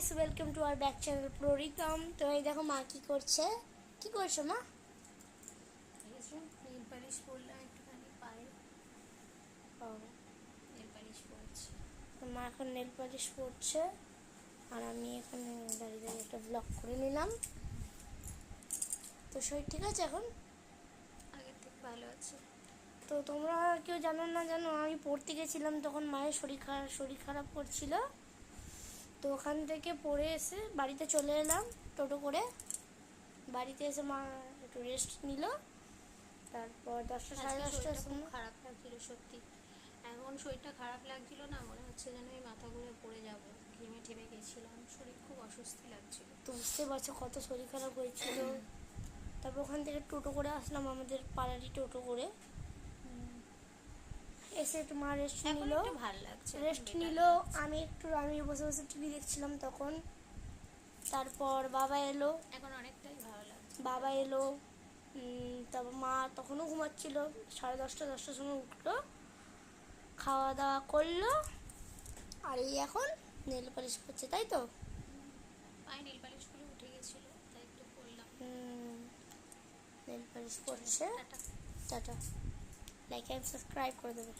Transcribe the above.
Guys, welcome to our back channel প্ররিতম। তো এই দেখো মা কি করছে। কি করছো মা? নেল পালিশ পরলাম একটুখানি পায়ে। নেল পালিশ পরছি। মা এখন নেল পালিশ পরছে আর আমি এখানে দাঁড়িয়ে দাঁড়িয়ে একটা ব্লগ করে নিলাম। তো শরীর ঠিক আছে এখন? আগের থেকে ভালো আছে। তো তোমরা কেউ জানো না জানো, আমি পড়তে গেছিলাম তখন মায়ের শরীর খারাপ করছিল। তো ওখান থেকে পড়ে এসে বাড়িতে চলে এলাম টোটো করে। বাড়িতে এসে মা একটু রেস্ট নিল। তারপর 10টা সাড়ে 10টার খুব সময় খারাপ লাগছিল সত্যি। এমন শরীরটা খারাপ লাগছিল না, মনে হচ্ছে যেন আমি মাথা ঘুরে পড়ে যাবো। ঘেমে ঠেমে গেছিলাম, শরীর খুব অস্বস্তি লাগছিল। তো বুঝতে পারছো কত শরীর খারাপ হয়েছিল। তারপর ওখান থেকে টোটো করে আসলাম, আমাদের পাড়ারই টোটো করে। এসে একটু মা রেস্ট নিল। ভালো লাগছে, রেস্ট নিল। আমি বসে বসে টিভি দেখছিলাম তখন। তারপর বাবা এলো। এখন অনেকটাই ভালো লাগছে। বাবা এলো। তারপর মা তখনও ঘুমাচ্ছিল। সাড়ে 10টার সময় উঠলো, খাওয়া দাওয়া করলো। আর এই এখন নেল পালিশ করছে, তাই তো? পায়ে নেল পালিশগুলো উঠে গেছিল, তাই একটু পরলাম। নেল পালিশ করছে। Tata. Tata. Like and subscribe করে দেবে।